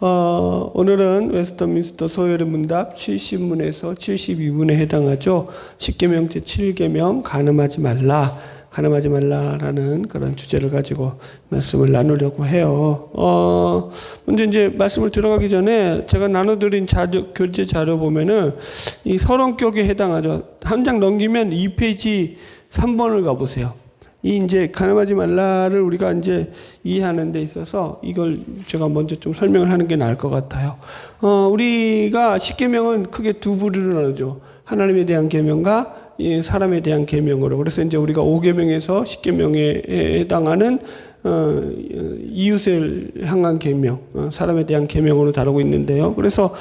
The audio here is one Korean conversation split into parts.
오늘은 웨스터민스터 소요의 문답 70문에서 72문에 해당하죠. 10계명 제7계명 간음하지 말라. 간음하지 말라라는 그런 주제를 가지고 말씀을 나누려고 해요. 먼저 이제 말씀을 들어가기 전에 제가 나눠드린 자료, 교재 자료 보면은 이 서론격에 해당하죠. 한 장 넘기면 2페이지 3번을 가보세요. 이 이제 간음하지 말라를 우리가 이제 이해하는 데 있어서 이걸 제가 먼저 좀 설명을 하는 게 나을 것 같아요. 우리가 10계명은 크게 두 부류로 나누죠. 하나님에 대한 계명과 사람에 대한 계명으로. 그래서 이제 우리가 5계명에서 10계명에 해당하는 이웃을 향한 계명, 사람에 대한 계명으로 다루고 있는데요. 그래서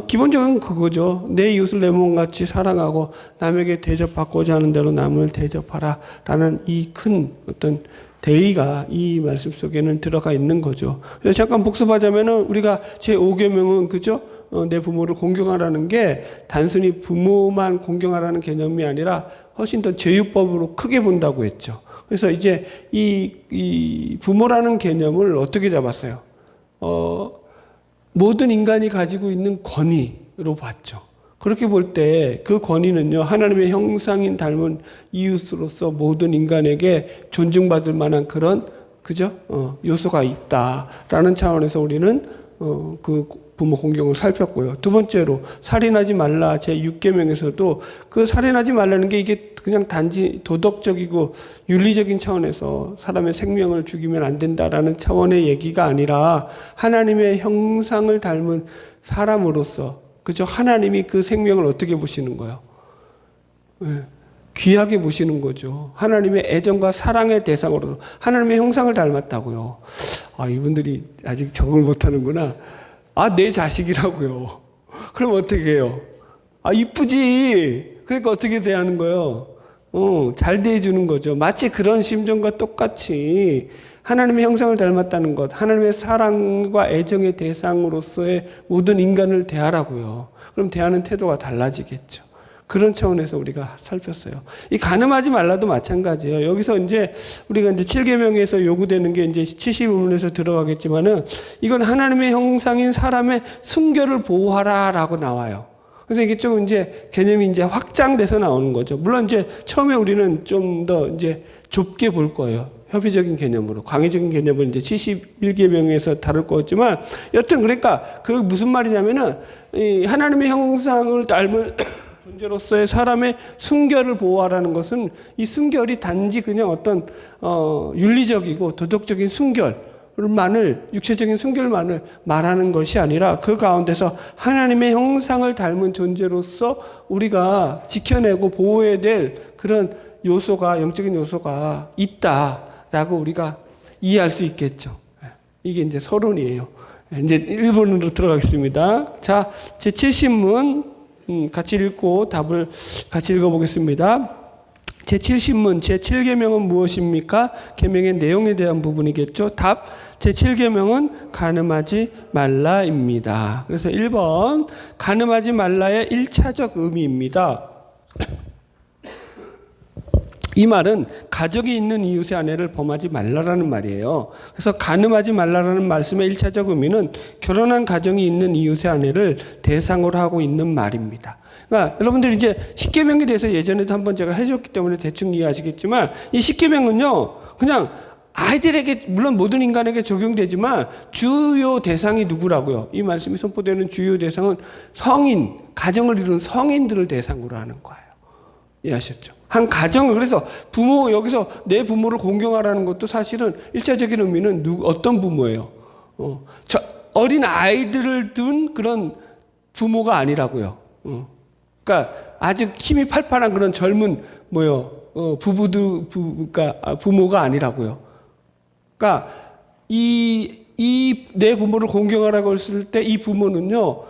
기본적인 그거죠. 내 이웃을 내 몸같이 사랑하고 남에게 대접받고자 하는 대로 남을 대접하라라는 이 큰 어떤 대의가 이 말씀 속에는 들어가 있는 거죠. 그래서 잠깐 복습하자면은 우리가 제 5계명은 그죠? 내 부모를 공경하라는 게 단순히 부모만 공경하라는 개념이 아니라 훨씬 더 제휴법으로 크게 본다고 했죠. 그래서 이제 이 부모라는 개념을 어떻게 잡았어요? 모든 인간이 가지고 있는 권위로 봤죠. 그렇게 볼 때 그 권위는요, 하나님의 형상인 닮은 이웃으로서 모든 인간에게 존중받을 만한 그런, 그죠? 요소가 있다라는 차원에서 우리는 그 부모 공경을 살폈고요. 두 번째로 살인하지 말라 제 6계명에서도 그 살인하지 말라는 게 이게 그냥 단지 도덕적이고 윤리적인 차원에서 사람의 생명을 죽이면 안 된다라는 차원의 얘기가 아니라 하나님의 형상을 닮은 사람으로서, 그죠? 하나님이 그 생명을 어떻게 보시는 거예요? 네. 귀하게 보시는 거죠. 하나님의 애정과 사랑의 대상으로 하나님의 형상을 닮았다고요. 이분들이 아직 적응을 못하는구나. 내 자식이라고요. 그럼 어떻게 해요? 이쁘지. 그러니까 어떻게 대하는 거예요? 잘 대해주는 거죠. 마치 그런 심정과 똑같이 하나님의 형상을 닮았다는 것, 하나님의 사랑과 애정의 대상으로서의 모든 인간을 대하라고요. 그럼 대하는 태도가 달라지겠죠. 그런 차원에서 우리가 살폈어요. 이 간음하지 말라도 마찬가지예요. 여기서 이제 우리가 이제 7계명에서 요구되는 게 이제 70문에서 들어가겠지만은 이건 하나님의 형상인 사람의 순결을 보호하라라고 나와요. 그래서 이게 좀 이제 개념이 이제 확장돼서 나오는 거죠. 물론 이제 처음에 우리는 좀 더 이제 좁게 볼 거예요. 협의적인 개념으로. 광의적인 개념을 이제 71계명에서 다룰 거지만 여튼 그러니까 그 무슨 말이냐면은 이 하나님의 형상을 닮은 존재로서의 사람의 순결을 보호하라는 것은 이 순결이 단지 그냥 어떤 윤리적이고 도덕적인 순결만을, 육체적인 순결만을 말하는 것이 아니라 그 가운데서 하나님의 형상을 닮은 존재로서 우리가 지켜내고 보호해야 될 그런 요소가, 영적인 요소가 있다라고 우리가 이해할 수 있겠죠. 이게 이제 서론이에요. 이제 1번으로 들어가겠습니다. 자, 제 70문 같이 읽고 답을 같이 읽어보겠습니다. 제7신문 제7계명은 무엇입니까? 계명의 내용에 대한 부분이겠죠. 답 제7계명은 간음하지 말라입니다. 그래서 1번 간음하지 말라의 1차적 의미입니다. 이 말은 가족이 있는 이웃의 아내를 범하지 말라라는 말이에요. 그래서 간음하지 말라라는 말씀의 1차적 의미는 결혼한 가정이 있는 이웃의 아내를 대상으로 하고 있는 말입니다. 그러니까 여러분들이 이제 10계명에 대해서 예전에도 한번 제가 해줬기 때문에 대충 이해하시겠지만 이 10계명은요 그냥 아이들에게, 물론 모든 인간에게 적용되지만 주요 대상이 누구라고요? 이 말씀이 선포되는 주요 대상은 성인, 가정을 이루는 성인들을 대상으로 하는 거예요. 이해하셨죠? 한 가정을, 그래서 부모, 여기서 내 부모를 공경하라는 것도 사실은 1차적인 의미는 어떤 부모예요? 어린 아이들을 둔 그런 부모가 아니라고요. 그러니까 아직 힘이 팔팔한 그런 젊은 그러니까 부모가 아니라고요. 그러니까 내 부모를 공경하라고 했을 때 이 부모는요,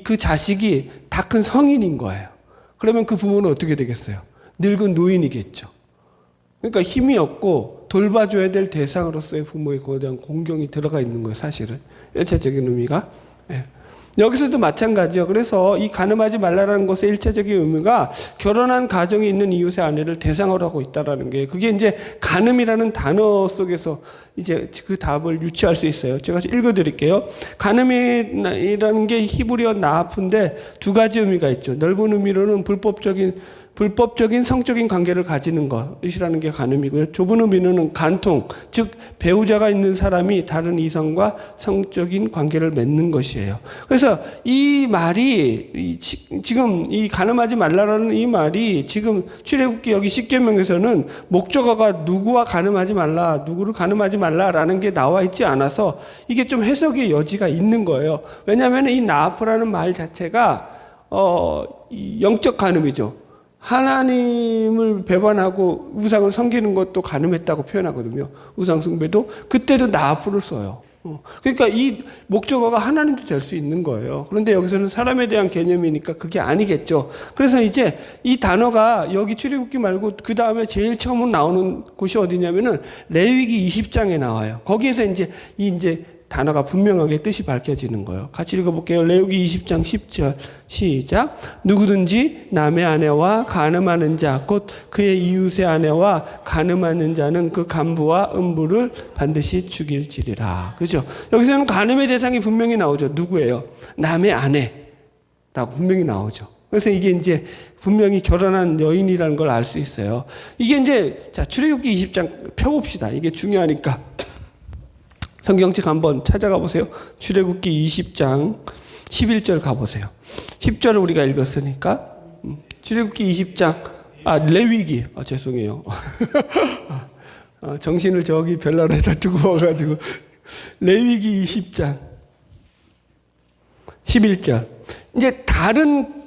그 자식이 다 큰 성인인 거예요. 그러면 그 부모는 어떻게 되겠어요? 늙은 노인이겠죠. 그러니까 힘이 없고 돌봐줘야 될 대상으로서의 부모에 대한 공경이 들어가 있는 거예요, 사실은. 1차적인 의미가. 예. 여기서도 마찬가지요. 그래서 이 가늠하지 말라라는 것의 일차적인 의미가 결혼한 가정이 있는 이웃의 아내를 대상으로 하고 있다라는 게, 그게 이제 가늠이라는 단어 속에서 이제 그 답을 유추할 수 있어요. 제가 읽어드릴게요. 가늠이라는 게 히브리어 나아프인데 두 가지 의미가 있죠. 넓은 의미로는 불법적인 성적인 관계를 가지는 것이라는 게 가늠이고요. 좁은 의미로는 간통, 즉 배우자가 있는 사람이 다른 이성과 성적인 관계를 맺는 것이에요. 그래서 이 말이 지금 이 가늠하지 말라라는 이 말이 지금 출애굽기 여기 10계명에서는 목적어가 누구와 가늠하지 말라, 누구를 가늠하지 말라라는 게 나와 있지 않아서 이게 좀 해석의 여지가 있는 거예요. 왜냐하면 이 나아프라는 말 자체가 영적 가늠이죠. 하나님을 배반하고 우상을 섬기는 것도 가늠했다고 표현하거든요. 우상 숭배도 그때도 나아프를 써요. 그러니까 이 목적어가 하나님도 될 수 있는 거예요. 그런데 여기서는 사람에 대한 개념이니까 그게 아니겠죠. 그래서 이제 이 단어가 여기 출애굽기 말고 그 다음에 제일 처음 나오는 곳이 어디냐면은 레위기 20장에 나와요. 거기에서 이제 단어가 분명하게 뜻이 밝혀지는 거예요. 같이 읽어볼게요. 레위기 20장 10절 시작. 누구든지 남의 아내와 간음하는 자 곧 그의 이웃의 아내와 간음하는 자는 그 간부와 음부를 반드시 죽일지리라. 그죠? 여기서는 간음의 대상이 분명히 나오죠. 누구예요? 남의 아내라고 분명히 나오죠. 그래서 이게 이제 분명히 결혼한 여인이라는 걸 알 수 있어요. 이게 이제 자 출애굽기 20장 펴봅시다. 이게 중요하니까. 성경책 한번 찾아가 보세요. 출애굽기 20장 11절 가보세요. 10절을 우리가 읽었으니까 출애굽기 20장 레위기 죄송해요. 정신을 저기 별나라에다 두고 와가지고 레위기 20장 11절 이제 다른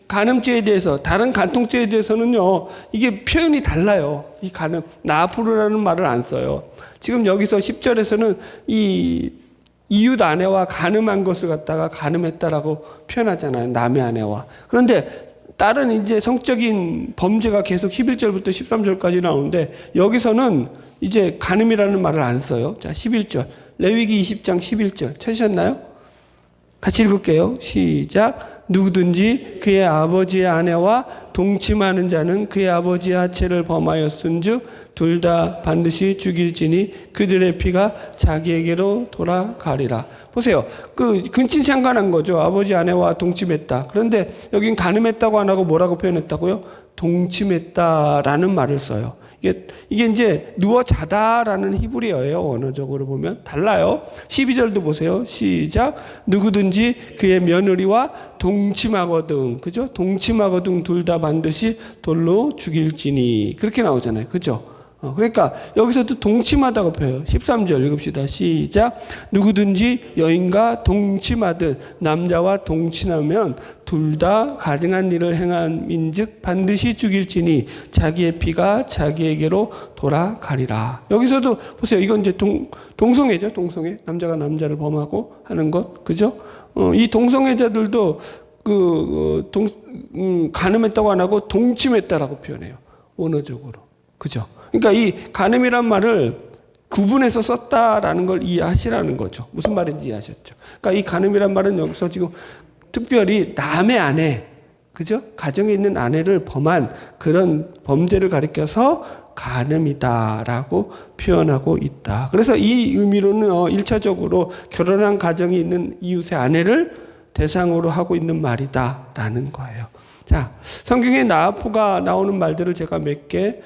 간음죄에 대해서, 다른 간통죄에 대해서는요, 이게 표현이 달라요. 이 간음, 나아프르라는 말을 안 써요. 지금 여기서 10절에서는 이 이웃 아내와 간음한 것을 갖다가 간음했다라고 표현하잖아요. 남의 아내와. 그런데 다른 이제 성적인 범죄가 계속 11절부터 13절까지 나오는데 여기서는 이제 간음이라는 말을 안 써요. 자, 11절. 레위기 20장 11절. 찾으셨나요? 같이 읽을게요. 시작. 누구든지 그의 아버지의 아내와 동침하는 자는 그의 아버지의 하체를 범하였은즉 둘 다 반드시 죽일지니 그들의 피가 자기에게로 돌아가리라. 보세요. 그 근친 상관한 거죠. 아버지 아내와 동침했다. 그런데 여긴 간음했다고 안 하고 뭐라고 표현했다고요? 동침했다라는 말을 써요. 이게 이제 누워 자다라는 히브리어예요. 언어적으로 보면 달라요. 12절도 보세요. 시작. 누구든지 그의 며느리와 동침하거든, 그죠? 동침하거든 둘 다 반드시 돌로 죽일지니. 그렇게 나오잖아요. 그죠? 그러니까 여기서도 동침하다고 표해요. 13절 읽읍시다. 시작. 누구든지 여인과 동침하든 남자와 동침하면 둘 다 가증한 일을 행함인즉 반드시 죽일지니 자기의 피가 자기에게로 돌아가리라. 여기서도 보세요. 이건 이제 동성애죠. 동성애. 남자가 남자를 범하고 하는 것. 그죠? 이 동성애자들도 간음했다고 안 하고 동침했다라고 표현해요. 언어적으로. 그죠? 그러니까 이 간음이란 말을 구분해서 썼다라는 걸 이해하시라는 거죠. 무슨 말인지 이해하셨죠? 그러니까 이 간음이란 말은 여기서 지금 특별히 남의 아내, 그죠? 가정에 있는 아내를 범한 그런 범죄를 가리켜서 간음이다라고 표현하고 있다. 그래서 이 의미로는 1차적으로 결혼한 가정이 있는 이웃의 아내를 대상으로 하고 있는 말이다라는 거예요. 자, 성경에 나아프가 나오는 말들을 제가 몇 개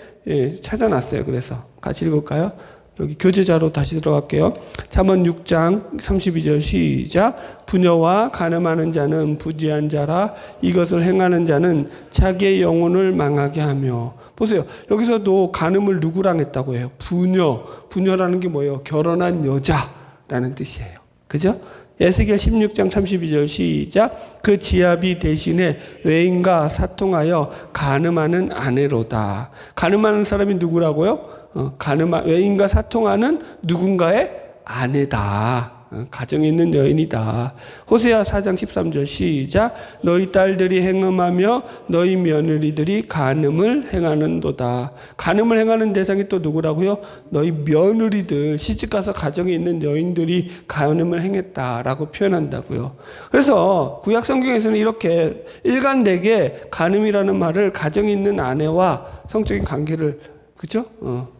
찾아놨어요. 그래서 같이 읽을까요? 여기 교재자로 다시 들어갈게요. 잠언 6장 32절 시작. 부녀와 간음하는 자는 부지한 자라 이것을 행하는 자는 자기의 영혼을 망하게 하며. 보세요. 여기서도 간음을 누구랑 했다고 해요? 부녀. 부녀라는 게 뭐예요? 결혼한 여자라는 뜻이에요. 그죠? 에스겔 16장 32절 시작. 그 지압이 대신에 외인과 사통하여 간음하는 아내로다. 간음하는 사람이 누구라고요? 외인과 사통하는 누군가의 아내다. 가정에 있는 여인이다. 호세아 4장 13절 시작. 너희 딸들이 행음하며 너희 며느리들이 간음을 행하는도다. 간음을 행하는 대상이 또 누구라고요? 너희 며느리들, 시집가서 가정에 있는 여인들이 간음을 행했다라고 표현한다고요. 그래서 구약 성경에서는 이렇게 일관되게 간음이라는 말을 가정에 있는 아내와 성적인 관계를, 그죠?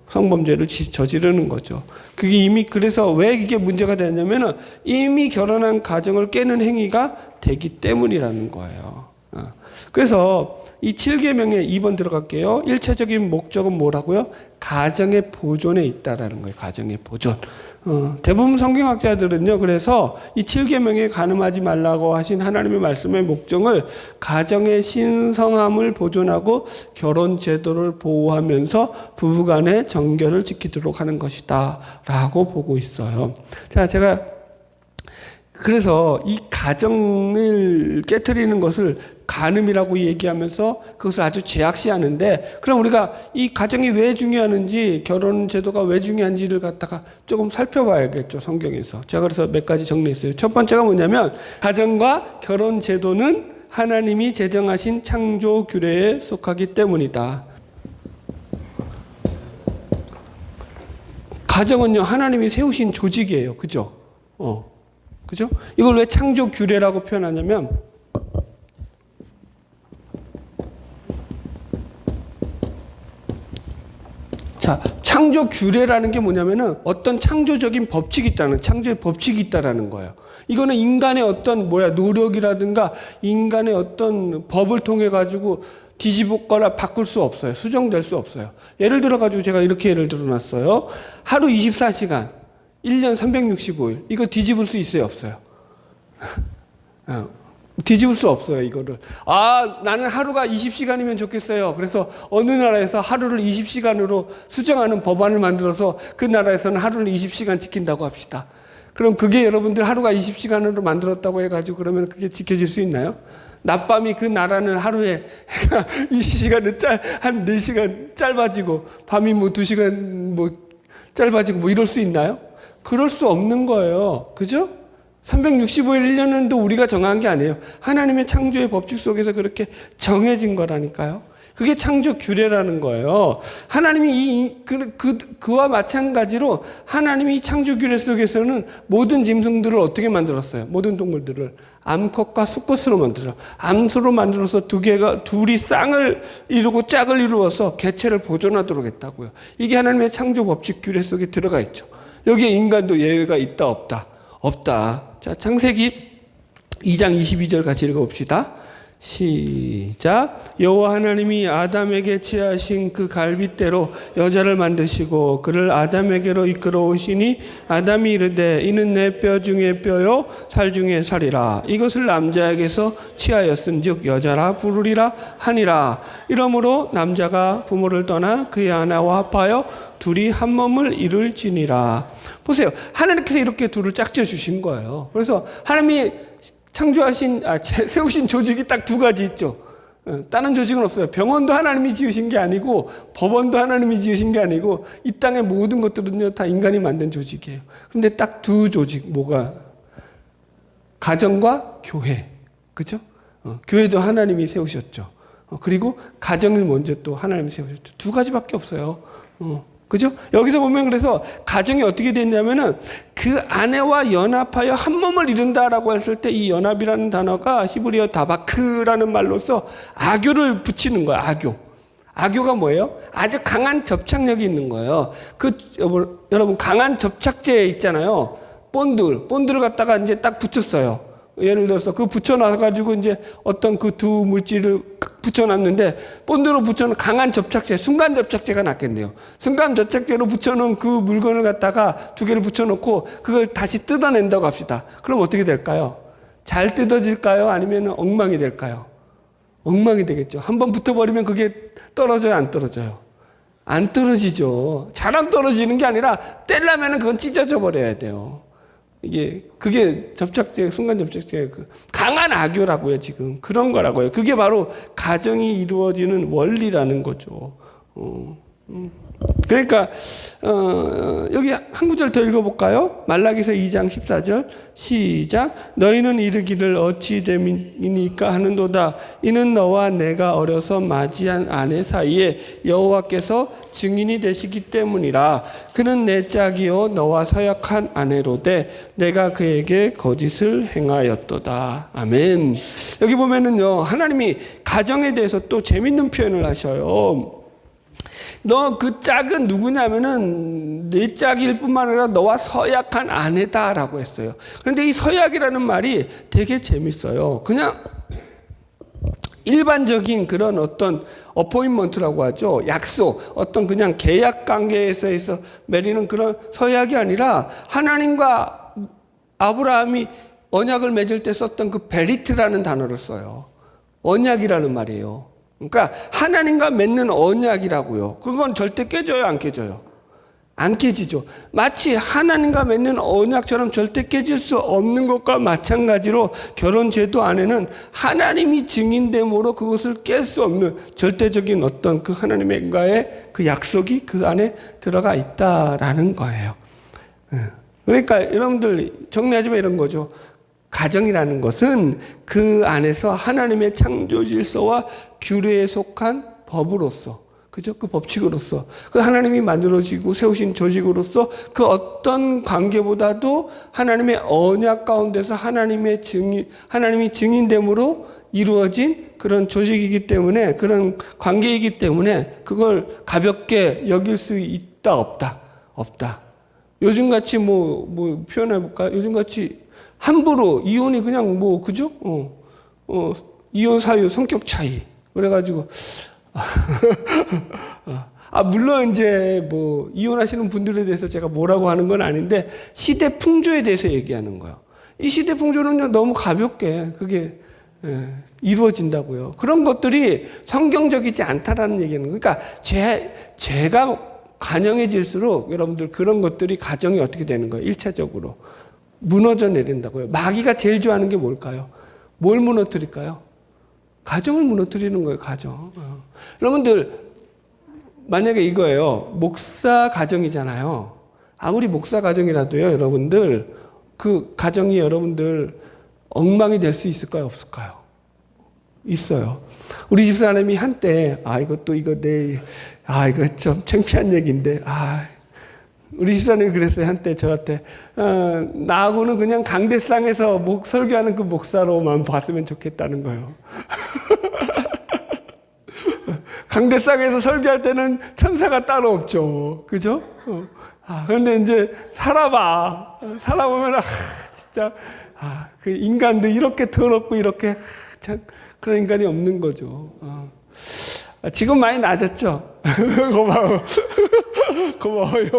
성범죄를 저지르는 거죠. 그게 이미, 그래서 왜 이게 문제가 되냐면은 이미 결혼한 가정을 깨는 행위가 되기 때문이라는 거예요. 그래서 이 7계명에 2번 들어갈게요. 1차적인 목적은 뭐라고요? 가정의 보존에 있다라는 거예요. 가정의 보존. 대부분 성경학자들은요, 그래서 이 7계명에 간음하지 말라고 하신 하나님의 말씀의 목적을 가정의 신성함을 보존하고 결혼 제도를 보호하면서 부부간의 정결을 지키도록 하는 것이다 라고 보고 있어요. 자, 제가 그래서 이 가정을 깨트리는 것을 간음이라고 얘기하면서 그것을 아주 제약시하는데, 그럼 우리가 이 가정이 왜 중요하는지, 결혼 제도가 왜 중요한지를 갖다가 조금 살펴봐야겠죠, 성경에서. 제가 그래서 몇 가지 정리했어요. 첫 번째가 뭐냐면, 가정과 결혼 제도는 하나님이 제정하신 창조 규례에 속하기 때문이다. 가정은요, 하나님이 세우신 조직이에요. 그죠? 그죠? 이걸 왜 창조 규례라고 표현하냐면, 자, 창조 규례라는 게 뭐냐면은 어떤 창조적인 법칙이 있다는, 창조의 법칙이 있다라는 거예요. 이거는 인간의 어떤 노력이라든가 인간의 어떤 법을 통해 가지고 뒤집거나 바꿀 수 없어요. 수정될 수 없어요. 예를 들어 가지고 제가 이렇게 예를 들어 놨어요. 하루 24시간, 1년 365일. 이거 뒤집을 수 있어요, 없어요? 뒤집을 수 없어요, 이거를. 나는 하루가 20시간이면 좋겠어요. 그래서 어느 나라에서 하루를 20시간으로 수정하는 법안을 만들어서 그 나라에서는 하루를 20시간 지킨다고 합시다. 그럼 그게 여러분들 하루가 20시간으로 만들었다고 해가지고 그러면 그게 지켜질 수 있나요? 낮밤이 그 나라는 하루에 20시간은 한 4시간 짧아지고 밤이 2시간 짧아지고 이럴 수 있나요? 그럴 수 없는 거예요. 그죠? 365일 1년도 우리가 정한 게 아니에요. 하나님의 창조의 법칙 속에서 그렇게 정해진 거라니까요. 그게 창조 규례라는 거예요. 하나님이 그와 마찬가지로 하나님이 이 창조 규례 속에서는 모든 짐승들을 어떻게 만들었어요? 모든 동물들을 암컷과 수컷으로 만들어요. 암수로 만들어서 둘이 쌍을 이루고 짝을 이루어서 개체를 보존하도록 했다고요. 이게 하나님의 창조 법칙 규례 속에 들어가 있죠. 여기에 인간도 예외가 있다, 없다? 없다. 자, 창세기 2장 22절 같이 읽어봅시다. 시작. 여호와 하나님이 아담에게 취하신 그 갈빗대로 여자를 만드시고 그를 아담에게로 이끌어 오시니 아담이 이르되 이는 내 뼈 중에 뼈요 살 중에 살이라. 이것을 남자에게서 취하였은즉 여자라 부르리라 하니라. 이러므로 남자가 부모를 떠나 그의 아내와 합하여 둘이 한 몸을 이룰지니라. 보세요. 하나님께서 이렇게 둘을 짝지어 주신 거예요. 그래서 하나님이 세우신 조직이 딱 2가지 있죠. 다른 조직은 없어요. 병원도 하나님이 지으신 게 아니고, 법원도 하나님이 지으신 게 아니고, 이 땅의 모든 것들은요, 다 인간이 만든 조직이에요. 그런데 딱 2 조직, 뭐가? 가정과 교회. 그죠? 교회도 하나님이 세우셨죠. 그리고 가정을 먼저 또 하나님이 세우셨죠. 2가지밖에 없어요. 그죠? 여기서 보면 그래서 가정이 어떻게 됐냐면은 그 아내와 연합하여 한 몸을 이룬다라고 했을 때 이 연합이라는 단어가 히브리어 다바크라는 말로서 악교를 붙이는 거예요. 악교. 악교가 뭐예요? 아주 강한 접착력이 있는 거예요. 여러분 강한 접착제 있잖아요. 본드를 갖다가 이제 딱 붙였어요. 예를 들어서 붙여놔가지고 이제 어떤 그 2 물질을 붙여놨는데 본드로 붙여놓은 강한 접착제, 순간 접착제가 낫겠네요. 순간 접착제로 붙여놓은 그 물건을 갖다가 2개를 붙여놓고 그걸 다시 뜯어낸다고 합시다. 그럼 어떻게 될까요? 잘 뜯어질까요? 아니면 엉망이 될까요? 엉망이 되겠죠. 한번 붙어버리면 그게 떨어져요? 안 떨어져요? 안 떨어지죠. 잘 안 떨어지는 게 아니라 떼려면 그건 찢어져 버려야 돼요. 그게 접착제, 순간 접착제, 강한 악교라고요, 지금. 그런 거라고요. 그게 바로 가정이 이루어지는 원리라는 거죠. 그러니까 여기 한 구절 더 읽어볼까요? 말라기서 2장 14절 시작. 너희는 이르기를 어찌 됨이니까 하는도다. 이는 너와 내가 어려서 맞이한 아내 사이에 여호와께서 증인이 되시기 때문이라. 그는 내 짝이요 너와 서약한 아내로되 내가 그에게 거짓을 행하였도다. 아멘. 여기 보면은요, 하나님이 가정에 대해서 또 재밌는 표현을 하셔요. 너 그 짝은 누구냐면은 내 짝일 뿐만 아니라 너와 서약한 아내다라고 했어요. 그런데 이 서약이라는 말이 되게 재밌어요. 그냥 일반적인 그런 어떤 어포인먼트라고 하죠. 약속, 어떤 그냥 계약 관계에서 맺는 그런 서약이 아니라 하나님과 아브라함이 언약을 맺을 때 썼던 그 베리트라는 단어를 써요. 언약이라는 말이에요. 그러니까 하나님과 맺는 언약이라고요. 그건 절대 깨져요, 안 깨져요? 안 깨지죠. 마치 하나님과 맺는 언약처럼 절대 깨질 수 없는 것과 마찬가지로 결혼 제도 안에는 하나님이 증인됨으로 그것을 깰 수 없는 절대적인 어떤 그 하나님과의 그 약속이 그 안에 들어가 있다라는 거예요. 그러니까 여러분들 정리하자면 이런 거죠. 가정이라는 것은 그 안에서 하나님의 창조 질서와 규례에 속한 법으로서, 그죠? 그 법칙으로서, 그 하나님이 만들어지고 세우신 조직으로서 그 어떤 관계보다도 하나님의 언약 가운데서 하나님이 증인됨으로 이루어진 그런 조직이기 때문에, 그런 관계이기 때문에 그걸 가볍게 여길 수 있다, 없다. 요즘같이 뭐 표현해볼까요? 요즘같이 함부로 이혼이 그냥 그죠? 이혼 사유 성격 차이. 그래가지고, 물론 이제 이혼하시는 분들에 대해서 제가 뭐라고 하는 건 아닌데, 시대 풍조에 대해서 얘기하는 거예요. 이 시대 풍조는요, 너무 가볍게 그게, 이루어진다고요. 그런 것들이 성경적이지 않다라는 얘기는, 그러니까 제가 간영해질수록 여러분들 그런 것들이 가정이 어떻게 되는 거예요? 1차적으로. 무너져 내린다고요. 마귀가 제일 좋아하는 게 뭘까요? 뭘 무너뜨릴까요? 가정을 무너뜨리는 거예요, 가정. 여러분들, 만약에 이거예요. 목사 가정이잖아요. 아무리 목사 가정이라도요, 여러분들, 그 가정이 여러분들 엉망이 될 수 있을까요, 없을까요? 있어요. 우리 집사람이 한때, 이거 좀 창피한 얘기인데, 우리 집사님이 그랬어요. 한때 저한테 나하고는 그냥 강대상에서 설교하는 그 목사로만 봤으면 좋겠다는 거예요. 강대상에서 설교할 때는 천사가 따로 없죠. 그죠? 그런데 이제 살아보면 진짜 그 인간도 이렇게 더럽고 이렇게 참 그런 인간이 없는 거죠. 지금 많이 나아졌죠? 고마워요.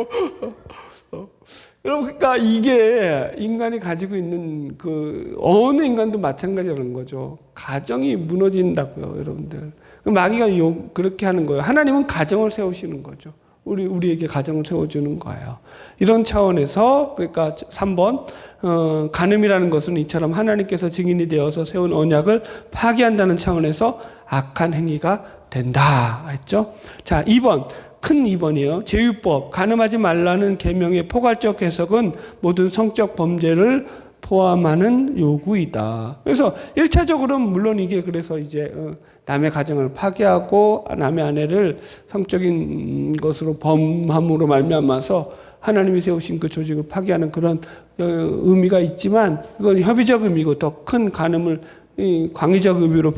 여러분, 그러니까 이게 인간이 가지고 있는 그 어느 인간도 마찬가지라는 거죠. 가정이 무너진다고요, 여러분들. 마귀가 그렇게 하는 거예요. 하나님은 가정을 세우시는 거죠. 우리에게 가정을 세워주는 거예요. 이런 차원에서, 그러니까 3번, 간음이라는 것은 이처럼 하나님께서 증인이 되어서 세운 언약을 파기한다는 차원에서 악한 행위가 된다 했죠. 자, 2번. 큰 2번이에요. 제유법, 간음하지 말라는 계명의 포괄적 해석은 모든 성적 범죄를 포함하는 요구이다. 그래서 1차적으로는 물론 이게 그래서 이제 남의 가정을 파괴하고 남의 아내를 성적인 것으로 범함으로 말미암아서 하나님이 세우신 그 조직을 파괴하는 그런 의미가 있지만, 그건 협의적 의미고 더 큰 간음을 광의적 의미로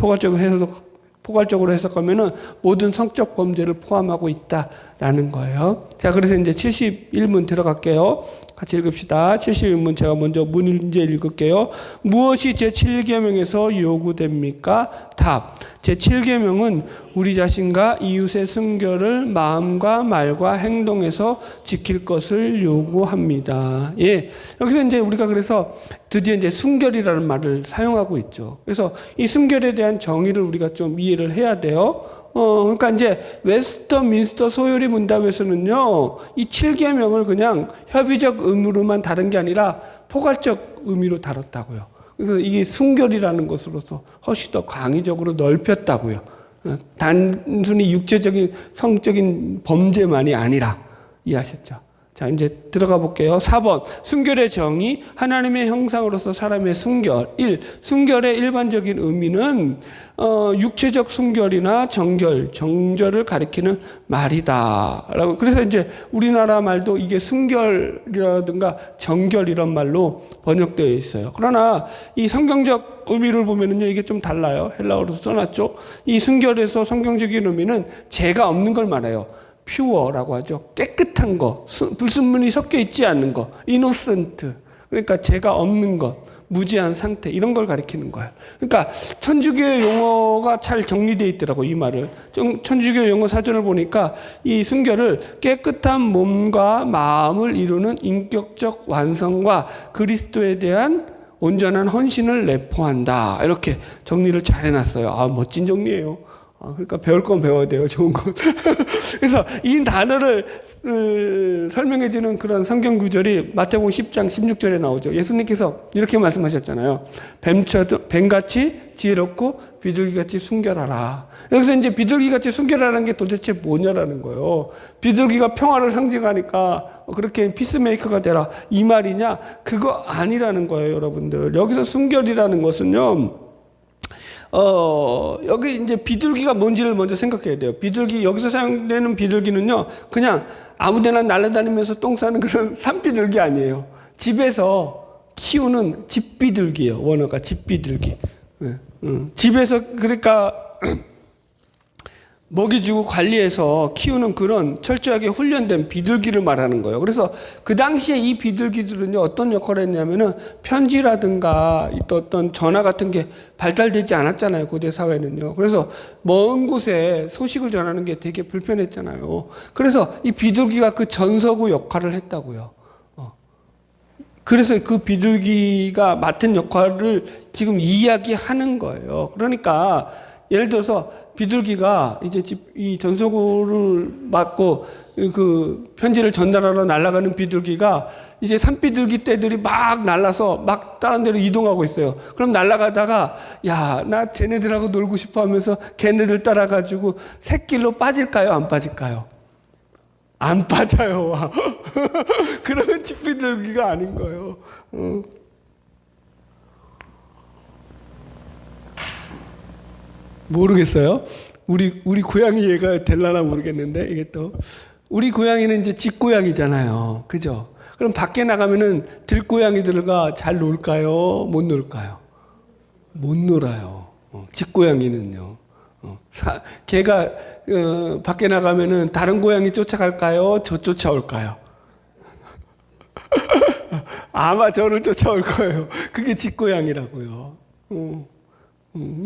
포괄적으로 해석하면은 모든 성적 범죄를 포함하고 있다라는 거예요. 자, 그래서 이제 71문 들어갈게요. 같이 읽읍시다. 71문 제가 먼저 문제 읽을게요. 무엇이 제7계명에서 요구됩니까? 답. 제7계명은 우리 자신과 이웃의 순결을 마음과 말과 행동에서 지킬 것을 요구합니다. 예. 여기서 이제 우리가 그래서 드디어 이제 순결이라는 말을 사용하고 있죠. 그래서 이 순결에 대한 정의를 우리가 좀 이해를 해야 돼요. 그러니까 이제 웨스터민스터 소요리 문답에서는요, 이 7계명을 그냥 협의적 의무로만 다룬 게 아니라 포괄적 의미로 다뤘다고요. 그래서 이게 순결이라는 것으로서 훨씬 더 광의적으로 넓혔다고요. 단순히 육체적인 성적인 범죄만이 아니라. 이해하셨죠? 자, 이제 들어가 볼게요. 4번. 순결의 정의, 하나님의 형상으로서 사람의 순결. 1. 순결의 일반적인 의미는 육체적 순결이나 정결을 가리키는 말이다. 라고. 그래서 이제 우리나라 말도 이게 순결이라든가 정결 이런 말로 번역되어 있어요. 그러나 이 성경적 의미를 보면은요, 이게 좀 달라요. 헬라어로 써놨죠. 이 순결에서 성경적인 의미는 죄가 없는 걸 말해요. 퓨어라고 하죠. 깨끗한 거, 불순물이 섞여 있지 않는 거, 이노센트. 그러니까 죄가 없는 것, 무지한 상태, 이런 걸 가리키는 거예요. 그러니까 천주교의 용어가 잘 정리되어 있더라고, 이 말을. 천주교 용어 사전을 보니까 이 순결을 깨끗한 몸과 마음을 이루는 인격적 완성과 그리스도에 대한 온전한 헌신을 내포한다. 이렇게 정리를 잘 해놨어요. 아, 멋진 정리예요. 그러니까 배울 건 배워야 돼요. 좋은 건. 그래서 이 단어를 설명해 주는 그런 성경 구절이 마태복음 10장 16절에 나오죠. 예수님께서 이렇게 말씀하셨잖아요. 뱀같이 지혜롭고 비둘기같이 순결하라. 여기서 이제 비둘기같이 순결하라는 게 도대체 뭐냐라는 거예요. 비둘기가 평화를 상징하니까 그렇게 피스메이커가 되라 이 말이냐? 그거 아니라는 거예요, 여러분들. 여기서 순결이라는 것은요. 여기 이제 비둘기가 뭔지를 먼저 생각해야 돼요. 비둘기, 여기서 사용되는 비둘기는요, 그냥 아무 데나 날아다니면서 똥 싸는 그런 산비둘기 아니에요. 집에서 키우는 집비둘기예요. 원어가 집비둘기. 집에서, 그러니까, 먹이 주고 관리해서 키우는 그런 철저하게 훈련된 비둘기를 말하는 거예요. 그래서 그 당시에 이 비둘기들은요, 어떤 역할을 했냐면은 편지라든가 또 어떤 전화 같은 게 발달되지 않았잖아요. 고대 사회는요. 그래서 먼 곳에 소식을 전하는 게 되게 불편했잖아요. 그래서 이 비둘기가 그 전서구 역할을 했다고요. 그래서 그 비둘기가 맡은 역할을 지금 이야기하는 거예요. 그러니까 예를 들어서 비둘기가 이제 이 전서구를 맡고 그 편지를 전달하러 날아가는 비둘기가 이제 산비둘기 떼들이 막 날아서 막 다른 데로 이동하고 있어요. 그럼 날아가다가 야, 나 쟤네들하고 놀고 싶어 하면서 걔네들 따라가지고 새길로 빠질까요? 안 빠질까요? 안 빠져요. 그러면 집비둘기가 아닌 거예요. 모르겠어요. 우리 고양이 얘가 될라나 모르겠는데, 이게 또. 우리 고양이는 이제 집고양이잖아요. 그죠? 그럼 밖에 나가면은 들고양이들과 잘 놀까요? 못 놀까요? 못 놀아요. 집고양이는요. 걔가, 밖에 나가면은 다른 고양이 쫓아갈까요? 저 쫓아올까요? 아마 저를 쫓아올 거예요. 그게 집고양이라고요.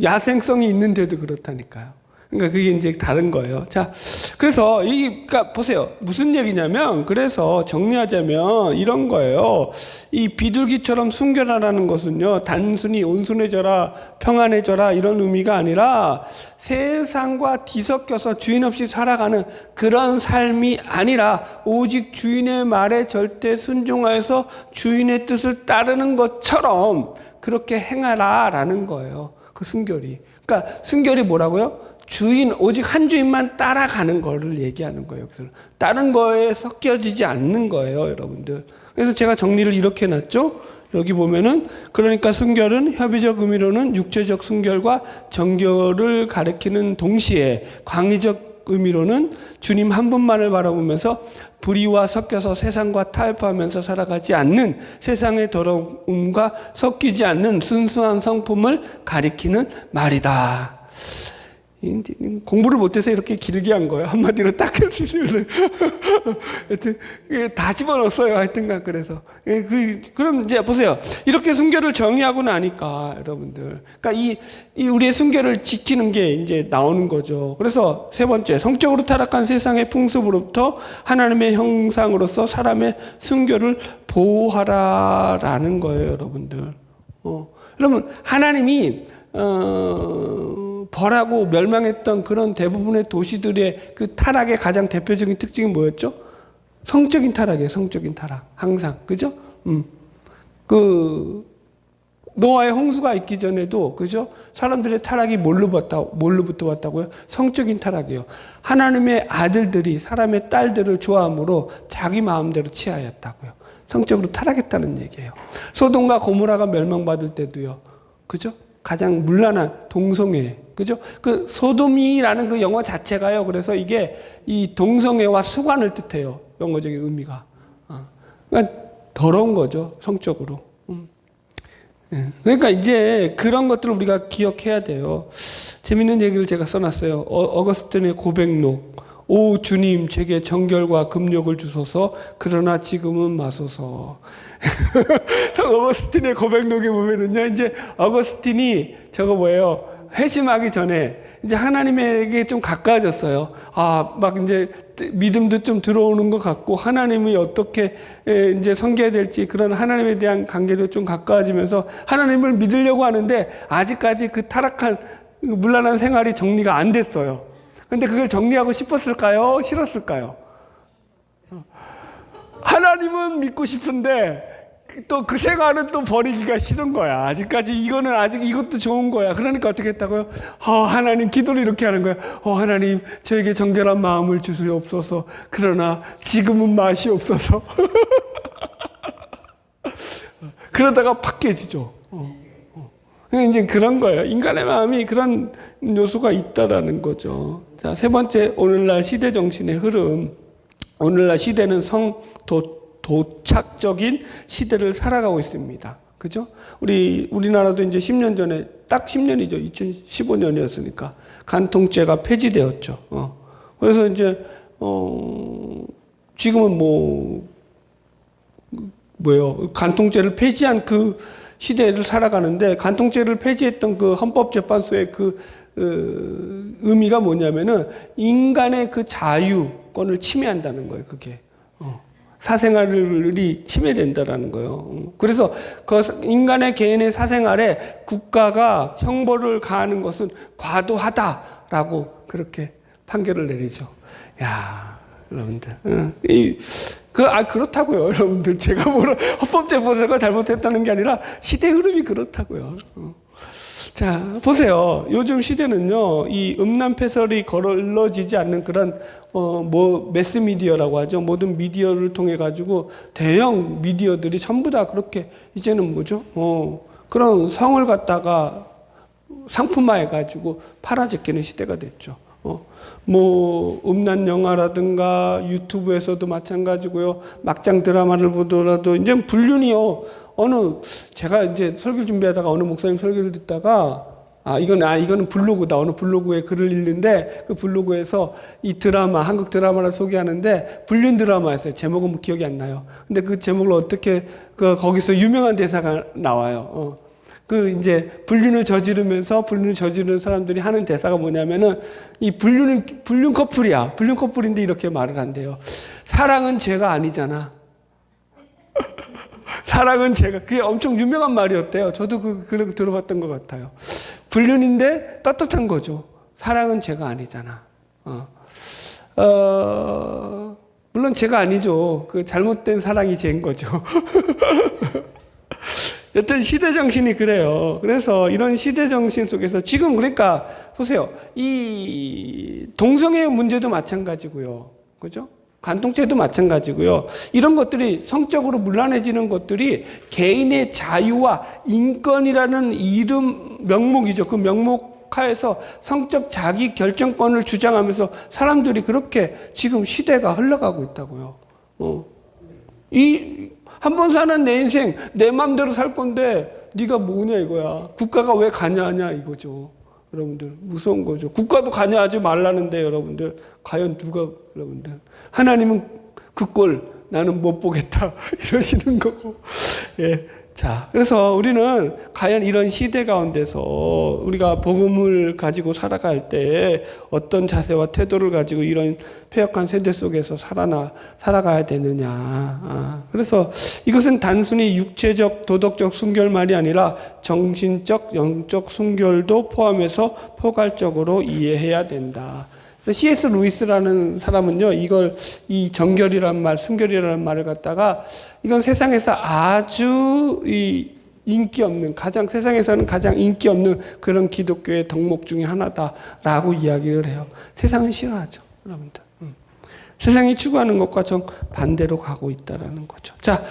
야생성이 있는데도 그렇다니까요. 그러니까 그게 이제 다른 거예요. 자, 그래서 그러니까 보세요. 무슨 얘기냐면, 그래서 정리하자면 이런 거예요. 이 비둘기처럼 순결하라는 것은요, 단순히 온순해져라, 평안해져라 이런 의미가 아니라 세상과 뒤섞여서 주인 없이 살아가는 그런 삶이 아니라 오직 주인의 말에 절대 순종하여서 주인의 뜻을 따르는 것처럼 그렇게 행하라라는 거예요. 그 순결이. 그러니까 순결이 뭐라고요? 주인, 오직 한 주인만 따라가는 거를 얘기하는 거예요. 여기서 다른 거에 섞여지지 않는 거예요, 여러분들. 그래서 제가 정리를 이렇게 해놨죠. 여기 보면은, 그러니까 순결은 협의적 의미로는 육체적 순결과 정결을 가리키는 동시에 광의적 의미로는 주님 한 분만을 바라보면서 불의와 섞여서 세상과 타협하면서 살아가지 않는, 세상의 더러움과 섞이지 않는 순수한 성품을 가리키는 말이다. 공부를 못해서 이렇게 길게 한 거예요. 한마디로 딱 해주시면 하여튼 다 집어넣었어요. 하여튼간 그래서 그럼 이제 보세요. 이렇게 순결을 정의하고 나니까 여러분들, 그러니까 이 우리의 순결을 지키는 게 이제 나오는 거죠. 그래서 세 번째, 성적으로 타락한 세상의 풍습으로부터 하나님의 형상으로서 사람의 순결을 보호하라라는 거예요, 여러분들. 그러면 하나님이 벌하고 멸망했던 그런 대부분의 도시들의 그 타락의 가장 대표적인 특징이 뭐였죠? 성적인 타락이에요. 성적인 타락. 항상. 그죠? 노아의 홍수가 있기 전에도, 그죠? 사람들의 타락이 뭘로부터 왔다고요? 성적인 타락이요. 하나님의 아들들이 사람의 딸들을 좋아함으로 자기 마음대로 취하였다고요. 성적으로 타락했다는 얘기예요. 소돔과 고모라가 멸망받을 때도요. 그죠? 가장 문란한 동성애. 그죠? 그 소돔이라는 그 영어 자체가요. 그래서 이게 이 동성애와 수관을 뜻해요. 영어적인 의미가. 그러니까 더러운 거죠. 성적으로. 그러니까 이제 그런 것들을 우리가 기억해야 돼요. 재밌는 얘기를 제가 써놨어요. 어거스틴의 고백록. 오 주님 제게 정결과 금욕을 주소서 그러나 지금은 마소서. 어거스틴의 고백록에 보면은요, 이제 어거스틴이 저거 뭐예요? 회심하기 전에 이제 하나님에게 좀 가까워졌어요. 막 이제 믿음도 좀 들어오는 것 같고, 하나님이 어떻게 이제 섬겨야 될지 그런 하나님에 대한 관계도 좀 가까워지면서 하나님을 믿으려고 하는데, 아직까지 그 타락한 문란한 생활이 정리가 안 됐어요. 근데 그걸 정리하고 싶었을까요? 싫었을까요? 하나님은 믿고 싶은데 또 그 생활은 또 버리기가 싫은 거야. 아직까지 이것도 좋은 거야. 그러니까 어떻게 했다고요? 하나님, 기도를 이렇게 하는 거야. 하나님 저에게 정결한 마음을 주시옵소서. 그러나 지금은 마시옵소서. 그러다가 팍 깨지죠. 이제 그런 거예요. 인간의 마음이 그런 요소가 있다라는 거죠. 자, 세 번째, 오늘날 시대 정신의 흐름. 오늘날 시대는 도착적인 시대를 살아가고 있습니다. 그죠? 우리나라도 이제 10년 전에, 딱 10년이죠. 2015년이었으니까. 간통죄가 폐지되었죠. 그래서 이제, 지금은 간통죄를 폐지한 그 시대를 살아가는데, 간통죄를 폐지했던 그 헌법재판소의 의미가 뭐냐면은, 인간의 그 자유권을 침해한다는 거예요, 그게. 사생활이 침해된다라는 거예요. 그래서 그 인간의 개인의 사생활에 국가가 형벌을 가하는 것은 과도하다라고 그렇게 판결을 내리죠. 야, 여러분들. 그렇다고요, 여러분들. 제가 헌법재판소가 잘못했다는 게 아니라 시대 흐름이 그렇다고요. 자, 보세요. 요즘 시대는요, 이 음란패설이 걸러지지 않는 그런, 매스미디어라고 하죠. 모든 미디어를 통해가지고 대형 미디어들이 전부 다 그렇게, 이제는 뭐죠? 그런 성을 갖다가 상품화해가지고 팔아제끼는 시대가 됐죠. 음란 영화라든가 유튜브에서도 마찬가지고요. 막장 드라마를 보더라도 이제 불륜이요. 제가 이제 설교를 준비하다가 어느 목사님 설교를 듣다가 이거는 블로그다. 어느 블로그에 글을 읽는데 그 블로그에서 이 드라마, 한국 드라마를 소개하는데 불륜 드라마였어요. 제목은 기억이 안 나요. 근데 그 제목을 어떻게 거기서 유명한 대사가 나와요. 이제 불륜을 저지르는 사람들이 하는 대사가 뭐냐면은 이 불륜 커플이야. 불륜 커플인데 이렇게 말을 한대요. 사랑은 죄가 아니잖아. 사랑은 죄가, 그게 엄청 유명한 말이었대요. 저도 그걸 들어봤던 것 같아요. 불륜인데 떳떳한 거죠. 사랑은 죄가 아니잖아. 물론 죄가 아니죠. 그 잘못된 사랑이 죄인 거죠. 여튼 시대정신이 그래요. 그래서 이런 시대정신 속에서 지금 그러니까 보세요. 이 동성애 문제도 마찬가지고요. 그죠? 간통죄도 마찬가지고요. 이런 것들이 성적으로 문란해지는 것들이 개인의 자유와 인권이라는 명목이죠. 그 명목 하에서 성적 자기 결정권을 주장하면서 사람들이 그렇게 지금 시대가 흘러가고 있다고요. 한 번 사는 내 인생 내 맘대로 살 건데 네가 뭐냐 이거야. 국가가 왜 관여하냐 이거죠. 여러분들 무서운 거죠. 국가도 관여하지 말라는데 여러분들 과연 여러분들 하나님은 그 꼴 나는 못 보겠다 이러시는 거고. 예. 자, 그래서 우리는 과연 이런 시대 가운데서 우리가 복음을 가지고 살아갈 때 어떤 자세와 태도를 가지고 이런 폐역한 세대 속에서 살아가야 되느냐. 그래서 이것은 단순히 육체적, 도덕적 순결만이 아니라 정신적, 영적 순결도 포함해서 포괄적으로 이해해야 된다. 그래서 C.S. 루이스라는 사람은요, 이 정결이라는 말, 순결이라는 말을 갖다가 이건 세상에서 아주 인기 없는, 세상에서는 가장 인기 없는 그런 기독교의 덕목 중에 하나다라고 이야기를 해요. 세상은 싫어하죠, 여러분들. 세상이 추구하는 것과 정 반대로 가고 있다라는 거죠. 자,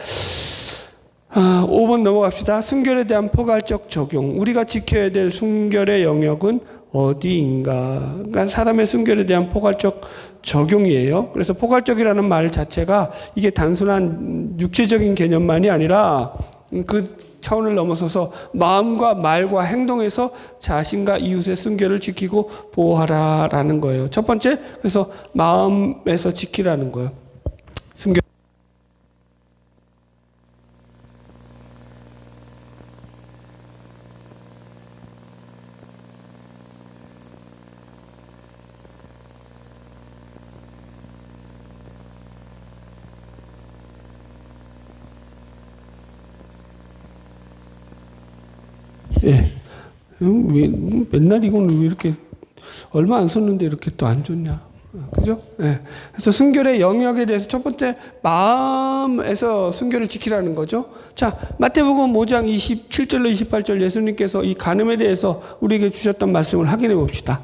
5번 넘어갑시다. 순결에 대한 포괄적 적용. 우리가 지켜야 될 순결의 영역은 어디인가? 그러니까 사람의 순결에 대한 포괄적 적용이에요. 그래서 포괄적이라는 말 자체가 이게 단순한 육체적인 개념만이 아니라 그 차원을 넘어서서 마음과 말과 행동에서 자신과 이웃의 순결을 지키고 보호하라라는 거예요. 첫 번째, 그래서 마음에서 지키라는 거예요. 순결. 예. 맨날 이거는 왜 이렇게 얼마 안 썼는데 이렇게 또 안 좋냐. 그죠? 예. 그래서 순결의 영역에 대해서 첫 번째 마음에서 순결을 지키라는 거죠. 자, 마태복음 5장 27절로 28절 예수님께서 이 간음에 대해서 우리에게 주셨던 말씀을 확인해 봅시다.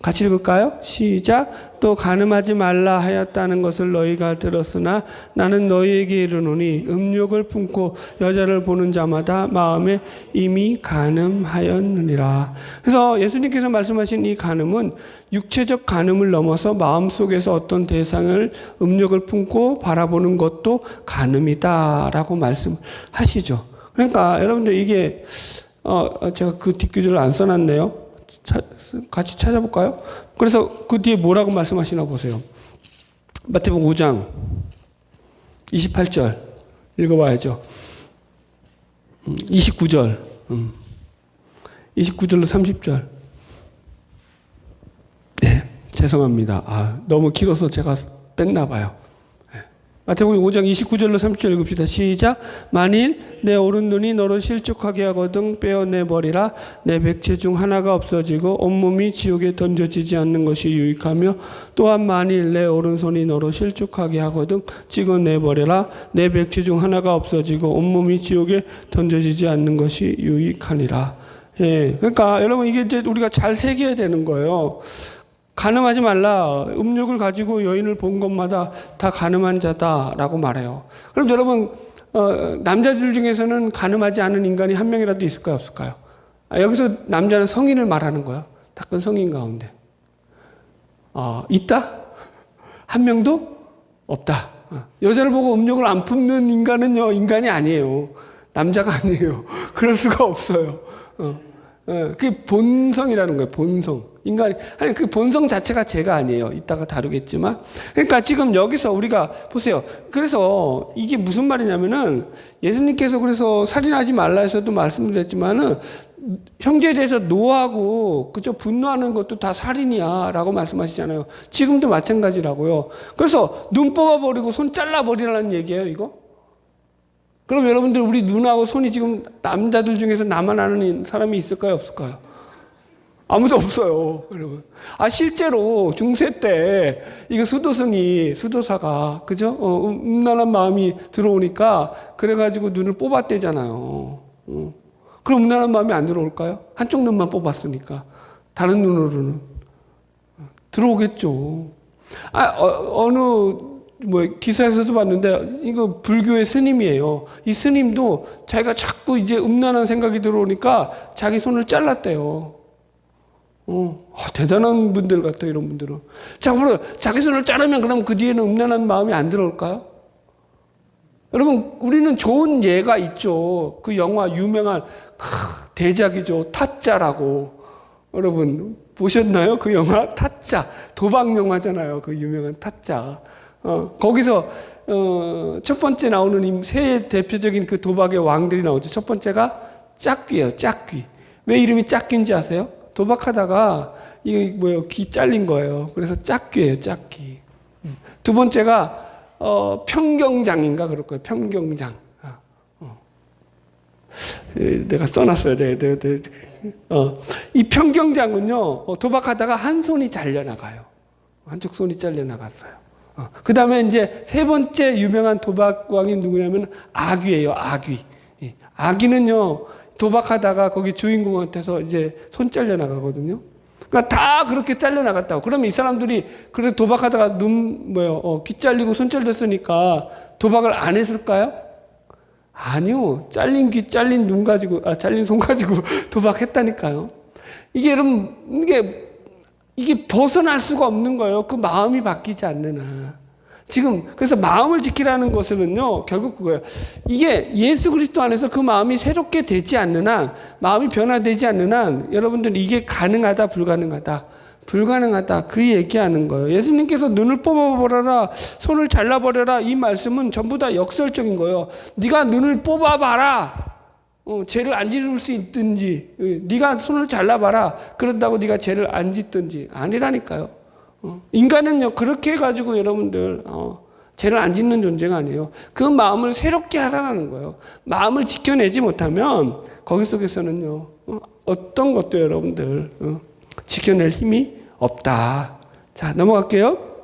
같이 읽을까요? 시작. 또 간음하지 말라 하였다는 것을 너희가 들었으나 나는 너희에게 이르노니 음욕을 품고 여자를 보는 자마다 마음에 이미 간음하였느니라. 그래서 예수님께서 말씀하신 이 간음은 육체적 간음을 넘어서 마음속에서 어떤 대상을 음욕을 품고 바라보는 것도 간음이다라고 말씀하시죠. 그러니까 여러분들 이게 제가 그 뒷규절을 안 써놨네요. 같이 찾아볼까요? 그래서 그 뒤에 뭐라고 말씀하시나 보세요. 마태복음 5장 28절 읽어봐야죠. 29절 29절로 30절. 네, 죄송합니다. 너무 길어서 제가 뺐나 봐요. 마태복음 5장 29절로 30절 읽읍시다. 시작. 만일 내 오른눈이 너를 실족하게 하거든 빼어내버리라. 내 백체 중 하나가 없어지고 온몸이 지옥에 던져지지 않는 것이 유익하며 또한 만일 내 오른손이 너로 실족하게 하거든 찍어내버려라. 내 백체 중 하나가 없어지고 온몸이 지옥에 던져지지 않는 것이 유익하니라. 예, 그러니까 여러분 이게 이제 우리가 잘 새겨야 되는 거예요. 간음하지 말라. 음욕을 가지고 여인을 본 것마다 다 간음한 자다라고 말해요. 그럼 여러분 남자들 중에서는 간음하지 않은 인간이 한 명이라도 있을까요, 없을까요? 여기서 남자는 성인을 말하는 거야. 다 큰 성인 가운데. 있다? 한 명도 없다. 여자를 보고 음욕을 안 품는 인간은요, 인간이 아니에요. 남자가 아니에요. 그럴 수가 없어요. 그게 본성이라는 거예요. 본성. 인간이, 아니, 그 본성 자체가 죄가 아니에요. 이따가 다루겠지만. 그러니까 지금 여기서 우리가, 보세요. 그래서 이게 무슨 말이냐면은 예수님께서 그래서 살인하지 말라 해서도 말씀드렸지만은 형제에 대해서 노하고, 그죠? 분노하는 것도 다 살인이야. 라고 말씀하시잖아요. 지금도 마찬가지라고요. 그래서 눈 뽑아버리고 손 잘라버리라는 얘기예요, 이거? 그럼 여러분들 우리 눈하고 손이 지금 남자들 중에서 나만 아는 사람이 있을까요, 없을까요? 아무도 없어요, 여러분. 실제로 중세 때 이거 수도사가 그죠? 음란한 마음이 들어오니까 그래가지고 눈을 뽑았대잖아요. 그럼 음란한 마음이 안 들어올까요? 한쪽 눈만 뽑았으니까 다른 눈으로는 들어오겠죠. 어느 기사에서도 봤는데 이거 불교의 스님이에요. 이 스님도 자기가 자꾸 이제 음란한 생각이 들어오니까 자기 손을 잘랐대요. 대단한 분들 같아, 이런 분들은. 그럼 자기 손을 자르면 그럼 그 뒤에는 음란한 마음이 안 들어올까요? 여러분, 우리는 좋은 예가 있죠. 그 영화 유명한 대작이죠. 타짜라고. 여러분 보셨나요? 그 영화 타짜. 도박 영화잖아요. 그 유명한 타짜. 거기서 첫 번째 나오는 세 대표적인 그 도박의 왕들이 나오죠. 첫 번째가 짝귀예요. 짝귀. 왜 이름이 짝귀인지 아세요? 도박하다가 귀 잘린 거예요. 그래서 짝귀예요, 짝귀. 두 번째가 평경장인가 그럴 거예요. 평경장. 내가 써놨어요. 네. 이 평경장은요, 도박하다가 한 손이 잘려나가요. 한쪽 손이 잘려나갔어요. 그 다음에 이제 세 번째 유명한 도박왕이 누구냐면 아귀예요, 아귀. 아기는요, 도박하다가 거기 주인공한테서 이제 손 잘려 나가거든요. 그러니까 다 그렇게 잘려 나갔다고. 그러면 이 사람들이 그래 도박하다가 귀 잘리고 손 잘렸으니까 도박을 안 했을까요? 아니요. 잘린 귀, 잘린 눈 가지고, 잘린 손 가지고 도박했다니까요. 이게 여러분, 이게 벗어날 수가 없는 거예요. 그 마음이 바뀌지 않는 한. 지금 그래서 마음을 지키라는 것은요 결국 그거예요. 이게 예수 그리스도 안에서 그 마음이 새롭게 되지 않는 한, 마음이 변화되지 않는 한 여러분들 이게 가능하다 불가능하다 불가능하다 그 얘기하는 거예요. 예수님께서 눈을 뽑아버려라 손을 잘라버려라 이 말씀은 전부 다 역설적인 거예요. 네가 눈을 뽑아봐라 죄를 안 짓을 수 있든지 네가 손을 잘라봐라 그런다고 네가 죄를 안 짓든지 아니라니까요. 인간은요 그렇게 해가지고 여러분들 죄를 안 짓는 존재가 아니에요. 그 마음을 새롭게 하라는 거예요. 마음을 지켜내지 못하면 거기 속에서는요 어떤 것도 여러분들 지켜낼 힘이 없다. 자 넘어갈게요.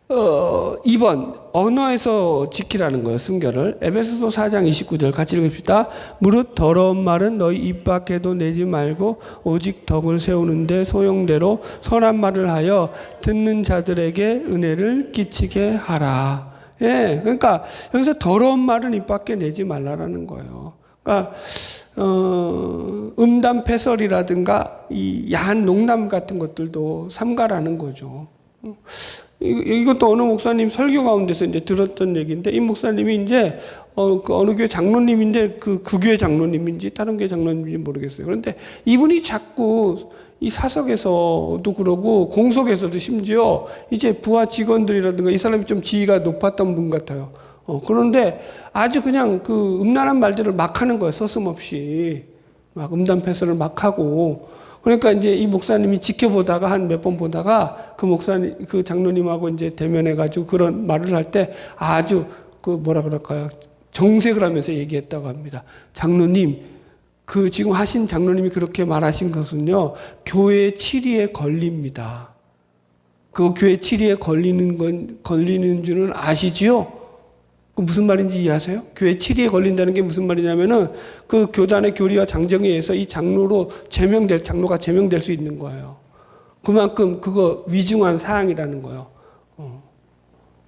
2번 언어에서 지키라는 거예요. 순결을. 에베소서 4장 29절 같이 읽읍시다. 무릇 더러운 말은 너희 입 밖에도 내지 말고 오직 덕을 세우는데 소용대로 선한 말을 하여 듣는 자들에게 은혜를 끼치게 하라. 예, 그러니까 여기서 더러운 말은 입 밖에 내지 말라라는 거예요. 그러니까 음담패설이라든가 이 야한 농담 같은 것들도 삼가라는 거죠. 이것도 어느 목사님 설교 가운데서 이제 들었던 얘기인데, 이 목사님이 이제, 그 어느 교회 장로님인데, 그 교회 장로님인지 다른 교회 장로님인지 모르겠어요. 그런데 이분이 자꾸 이 사석에서도 그러고, 공석에서도 심지어 이제 부하 직원들이라든가 이 사람이 좀 지위가 높았던 분 같아요. 그런데 아주 그냥 그 음란한 말들을 막 하는 거예요. 서슴없이. 막 음담패설을 막 하고. 그러니까 이제 이 목사님이 지켜보다가 한 몇 번 보다가 그 목사님, 그 장로님하고 이제 대면해가지고 그런 말을 할 때 아주 그 뭐라 그럴까요? 정색을 하면서 얘기했다고 합니다. 장로님, 그 지금 하신 장로님이 그렇게 말하신 것은요, 교회 치리에 걸립니다. 그 교회 치리에 걸리는 줄은 아시지요? 무슨 말인지 이해하세요? 교회 치리에 걸린다는 게 무슨 말이냐면은 그 교단의 교리와 장정에 의해서 이 장로가 제명될 수 있는 거예요. 그만큼 그거 위중한 사항이라는 거예요.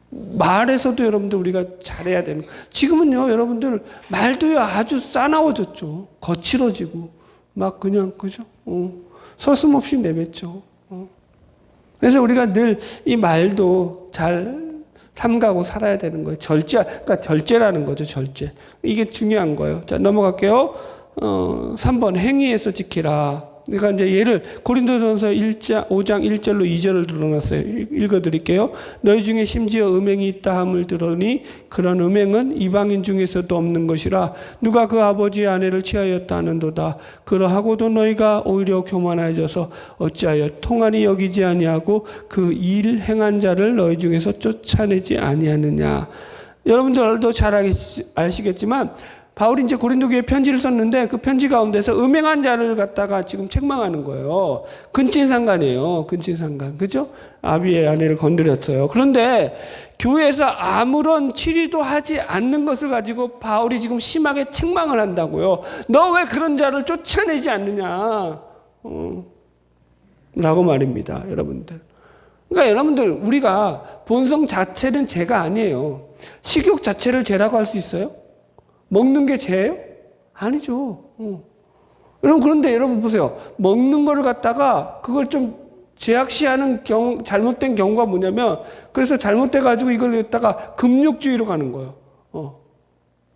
말에서도 여러분들 우리가 잘해야 되는 거예요. 지금은요, 여러분들 말도요 아주 싸나워졌죠. 거칠어지고 막 그냥 그죠? 서슴없이 내뱉죠. 그래서 우리가 늘 이 말도 잘 삼가고 살아야 되는 거예요. 그러니까 절제라는 거죠, 절제. 이게 중요한 거예요. 자, 넘어갈게요. 3번, 행위에서 지키라. 그러니까 이제 예를 고린도전서 5장 1절로 2절을 들어놨어요. 읽어드릴게요. 너희 중에 심지어 음행이 있다 함을 들으니 그런 음행은 이방인 중에서도 없는 것이라 누가 그 아버지의 아내를 취하였다 하는도다. 그러하고도 너희가 오히려 교만해져서 어찌하여 통한이 여기지 아니하고 그 일 행한 자를 너희 중에서 쫓아내지 아니하느냐. 여러분들도 잘 아시겠지만 바울이 이제 고린도 교회에 편지를 썼는데 그 편지 가운데서 음행한 자를 갖다가 지금 책망하는 거예요. 근친상간이에요. 근친상간. 그죠? 아비의 아내를 건드렸어요. 그런데 교회에서 아무런 치리도 하지 않는 것을 가지고 바울이 지금 심하게 책망을 한다고요. 너 왜 그런 자를 쫓아내지 않느냐. 라고 말입니다. 여러분들. 그러니까 여러분들 우리가 본성 자체는 죄가 아니에요. 식욕 자체를 죄라고 할 수 있어요? 먹는 게 죄예요? 아니죠. 여러분 그런데 여러분 보세요. 먹는 거를 갖다가 그걸 좀 제약시하는 잘못된 경우가 뭐냐면 그래서 잘못돼가지고 이걸 갖다가 금욕주의로 가는 거예요.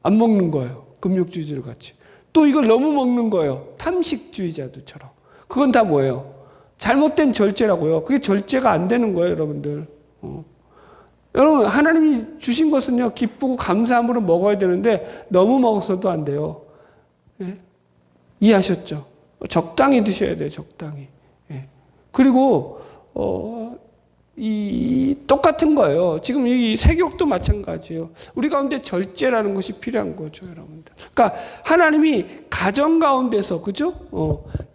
안 먹는 거예요. 금욕주의로 같이. 또 이걸 너무 먹는 거예요. 탐식주의자들처럼. 그건 다 뭐예요? 잘못된 절제라고요. 그게 절제가 안 되는 거예요, 여러분들. 여러분 하나님이 주신 것은요 기쁘고 감사함으로 먹어야 되는데 너무 먹어서도 안 돼요. 예? 이해하셨죠? 적당히 드셔야 돼요. 적당히. 예. 그리고 똑같은 거예요. 지금 이 세욕도 마찬가지예요. 우리 가운데 절제라는 것이 필요한 거죠, 여러분들. 그러니까 하나님이 가정 가운데서, 그죠?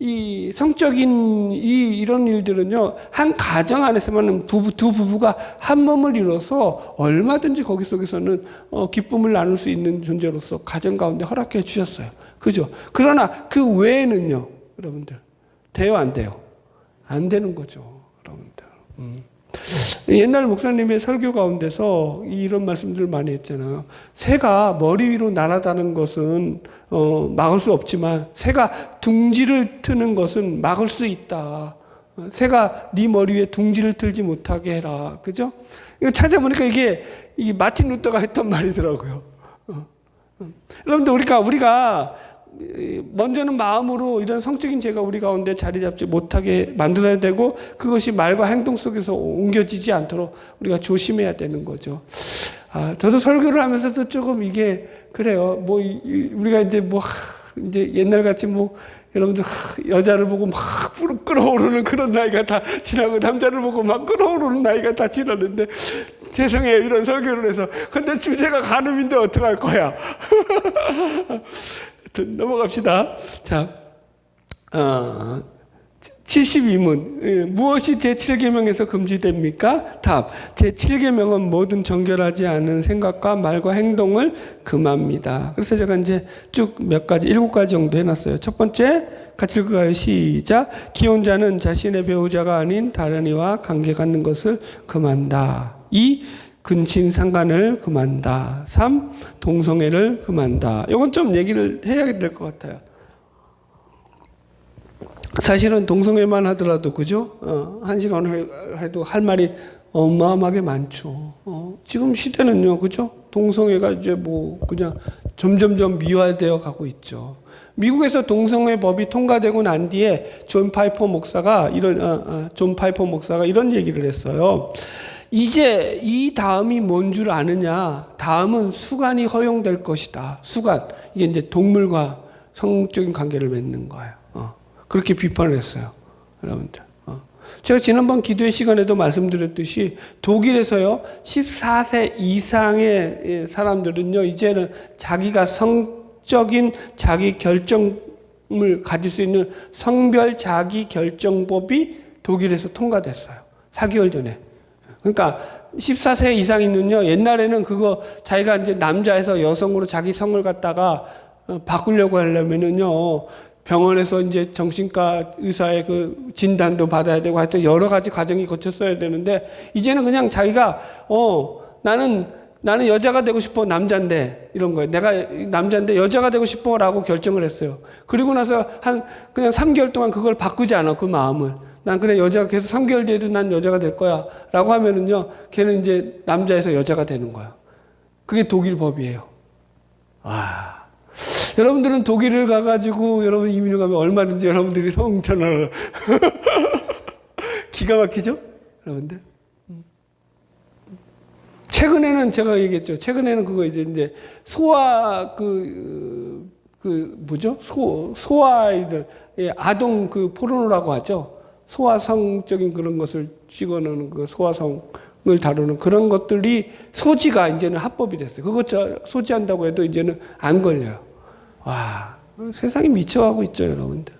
이 성적인 이런 일들은요, 한 가정 안에서만은 두 부부가 한 몸을 이뤄서 얼마든지 거기 속에서는 기쁨을 나눌 수 있는 존재로서 가정 가운데 허락해 주셨어요. 그죠? 그러나 그 외에는요, 여러분들, 돼요, 안 돼요? 안 되는 거죠, 여러분들. 옛날 목사님의 설교 가운데서 이런 말씀들을 많이 했잖아요. 새가 머리 위로 날아다는 것은 막을 수 없지만 새가 둥지를 트는 것은 막을 수 있다. 새가 네 머리 위에 둥지를 틀지 못하게 해라. 그죠? 이거 찾아보니까 이게 마틴 루터가 했던 말이더라고요. 여러분들 우리가 먼저는 마음으로 이런 성적인 죄가 우리 가운데 자리 잡지 못하게 만들어야 되고, 그것이 말과 행동 속에서 옮겨지지 않도록 우리가 조심해야 되는 거죠. 저도 설교를 하면서도 조금 이게 그래요. 우리가 이제 이제 옛날 같이 여러분들 여자를 보고 막 끌어오르는 그런 나이가 다 지나고, 남자를 보고 막 끌어오르는 나이가 다 지났는데, 죄송해요, 이런 설교를 해서. 근데 주제가 간음인데 어떡할 거야. 넘어갑시다. 자, 72문. 무엇이 제7계명에서 금지됩니까? 답. 제7계명은 모든 정결하지 않은 생각과 말과 행동을 금합니다. 그래서 제가 이제 쭉 몇 가지, 7가지 정도 해놨어요. 첫 번째, 같이 읽어요. 시작. 기혼자는 자신의 배우자가 아닌 다른 이와 관계 갖는 것을 금한다. 2. 근친 상간을 금한다. 3. 동성애를 금한다. 이건 좀 얘기를 해야 될 것 같아요. 사실은 동성애만 하더라도, 그죠? 한 시간을 해도 할 말이 어마어마하게 많죠. 지금 시대는요, 그죠? 동성애가 이제 그냥 점점점 미화되어 가고 있죠. 미국에서 동성애 법이 통과되고 난 뒤에 존 파이퍼 목사가 이런 얘기를 했어요. 이제 이 다음이 뭔 줄 아느냐? 다음은 수간이 허용될 것이다. 수간. 이게 이제 동물과 성적인 관계를 맺는 거예요. 그렇게 비판을 했어요, 여러분들. 제가 지난번 기도의 시간에도 말씀드렸듯이 독일에서요, 14세 이상의 사람들은요, 이제는 자기가 성적인 자기 결정을 가질 수 있는 성별 자기 결정법이 독일에서 통과됐어요. 4개월 전에. 그러니까 14세 이상이면요, 옛날에는 그거 자기가 이제 남자에서 여성으로 자기 성을 갖다가 바꾸려고 하려면은요, 병원에서 이제 정신과 의사의 그 진단도 받아야 되고 하여튼 여러 가지 과정이 거쳤어야 되는데, 이제는 그냥 자기가 나는 여자가 되고 싶어, 남자인데, 이런 거예요. 내가 남자인데 여자가 되고 싶어 라고 결정을 했어요. 그리고 나서 그냥 3개월 동안 그걸 바꾸지 않아, 그 마음을. 난 그래, 여자가 계속 3개월 뒤에도 난 여자가 될 거야 라고 하면은요, 걔는 이제 남자에서 여자가 되는 거야. 그게 독일 법이에요. 와. 여러분들은 독일을 가가지고 여러분 이민을 가면 얼마든지 여러분들이 성전을 기가 막히죠? 여러분들. 최근에는 제가 얘기했죠. 최근에는 그거 이제 소아 뭐죠? 소아이들, 아동 포르노라고 하죠. 소아성적인 그런 것을 찍어놓는 그 소아성을 다루는 그런 것들이 소지가 이제는 합법이 됐어요. 그거 소지한다고 해도 이제는 안 걸려요. 와, 세상이 미쳐가고 있죠, 여러분들.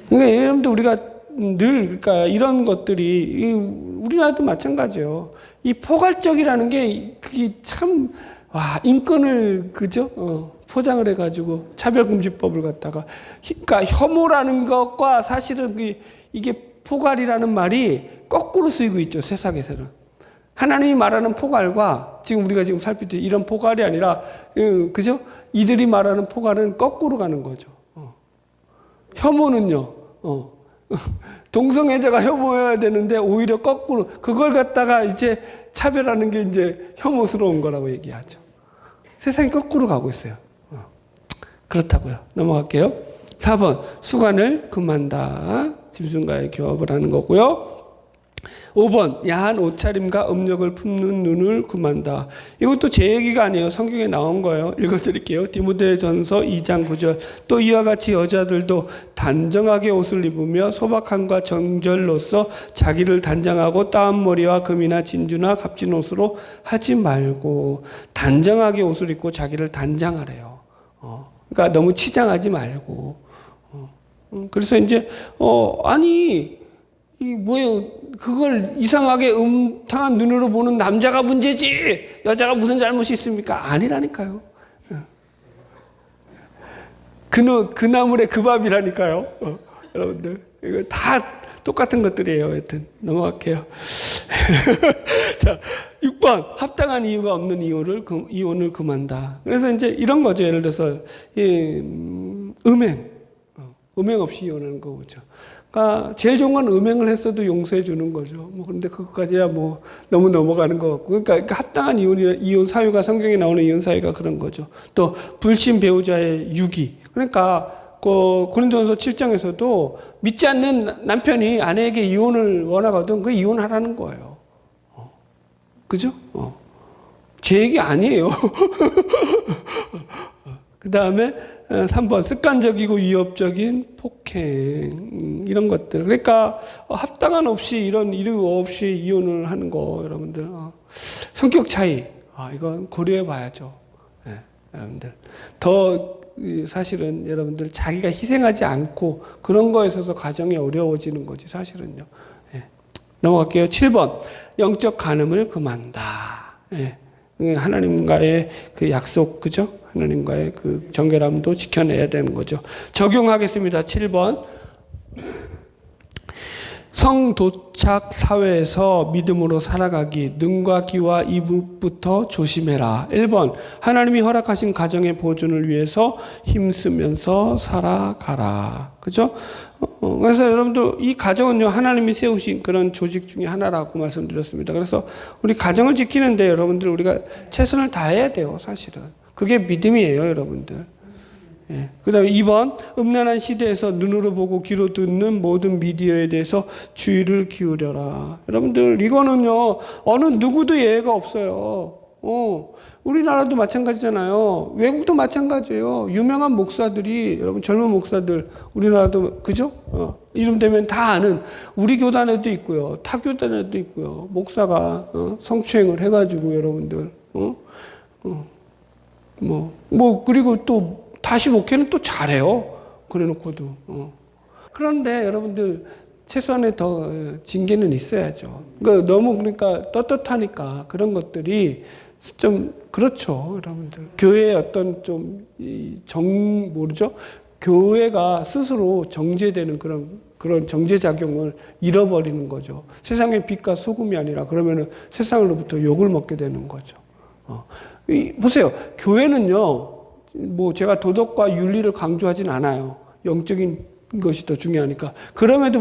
그러니까 여러분들 우리가 그러니까 이런 것들이 우리나라도 마찬가지예요. 이 포괄적이라는 게 그게 참 인권을 그죠? 포장을 해가지고 차별금지법을 갖다가, 그러니까 혐오라는 것과 사실은 이게 포괄이라는 말이 거꾸로 쓰이고 있죠, 세상에서는. 하나님이 말하는 포괄과 지금 우리가 지금 살피듯이 이런 포괄이 아니라, 그죠? 이들이 말하는 포괄은 거꾸로 가는 거죠. 혐오는요, 동성애자가 혐오해야 되는데 오히려 거꾸로, 그걸 갖다가 이제 차별하는 게 이제 혐오스러운 거라고 얘기하죠. 세상이 거꾸로 가고 있어요. 그렇다고요. 넘어갈게요. 4번, 수간을 금한다. 짐승과의 교합을 하는 거고요. 5번 야한 옷차림과 음욕을 품는 눈을 금한다. 이것도 제 얘기가 아니에요. 성경에 나온 거예요. 읽어드릴게요. 디모데전서 2장 9절. 또 이와 같이 여자들도 단정하게 옷을 입으며 소박함과 정절로서 자기를 단장하고 따은 머리와 금이나 진주나 값진 옷으로 하지 말고 단정하게 옷을 입고 자기를 단장하래요. 그러니까 너무 치장하지 말고. 그래서 이제 아니 이 뭐예요? 그걸 이상하게 음탕한 눈으로 보는 남자가 문제지 여자가 무슨 잘못이 있습니까? 아니라니까요. 그 나물의 그 밥이라니까요. 여러분들 이거 다 똑같은 것들이에요. 하여튼 넘어갈게요. 자, 6번 합당한 이유가 없는 이혼을 금한다. 그래서 이제 이런 거죠. 예를 들어서 음행 없이 이혼하는 거죠. 그러니까 제일 좋은 건 음행을 했어도 용서해 주는 거죠. 뭐 그런데 그것까지야 뭐 너무 넘어가는 것 같고. 그러니까 합당한 이혼 사유가 성경에 나오는 이혼 사유가 그런 거죠. 또 불신 배우자의 유기. 그러니까 고린도전서 7장에서도 믿지 않는 남편이 아내에게 이혼을 원하거든 그 이혼하라는 거예요. 그죠? 제 얘기 아니에요. 그 다음에 3번 습관적이고 위협적인 폭행 이런 것들. 그러니까 합당한 없이 이런 이유 없이 이혼을 하는 거 여러분들 성격 차이 이건 고려해 봐야죠. 네, 여러분들 더 사실은 여러분들 자기가 희생하지 않고 그런 거에 있어서 가정이 어려워지는 거지 사실은요. 네. 넘어갈게요. 7번 영적 간음을 금한다. 네. 하나님과의 그 약속, 그죠? 하나님과의 그 정결함도 지켜내야 되는 거죠. 적용하겠습니다. 7번. 성도착 사회에서 믿음으로 살아가기, 눈과 귀와 입부터 조심해라. 1번. 하나님이 허락하신 가정의 보존을 위해서 힘쓰면서 살아가라. 그죠? 그래서 여러분들 이 가정은요 하나님이 세우신 그런 조직 중에 하나라고 말씀드렸습니다. 그래서 우리 가정을 지키는데 여러분들 우리가 최선을 다해야 돼요. 사실은 그게 믿음이에요, 여러분들. 예. 그 다음에 2번 음란한 시대에서 눈으로 보고 귀로 듣는 모든 미디어에 대해서 주의를 기울여라. 여러분들 이거는요 어느 누구도 예외가 없어요. 우리나라도 마찬가지잖아요. 외국도 마찬가지예요. 유명한 목사들이 여러분 젊은 목사들 우리나라도 그죠? 이름 되면 다 아는 우리 교단에도 있고요. 타 교단에도 있고요. 목사가 성추행을 해가지고 여러분들 그리고 또 다시 목회는 또 잘해요. 그래놓고도. 그런데 여러분들 최소한의 더 징계는 있어야죠. 너무 그러니까 떳떳하니까 그런 것들이 좀 그렇죠, 여러분들. 교회의 어떤 모르죠? 교회가 스스로 정죄되는 그런 정죄작용을 잃어버리는 거죠. 세상의 빛과 소금이 아니라 그러면은 세상으로부터 욕을 먹게 되는 거죠. 보세요. 교회는요, 제가 도덕과 윤리를 강조하진 않아요. 영적인 것이 더 중요하니까. 그럼에도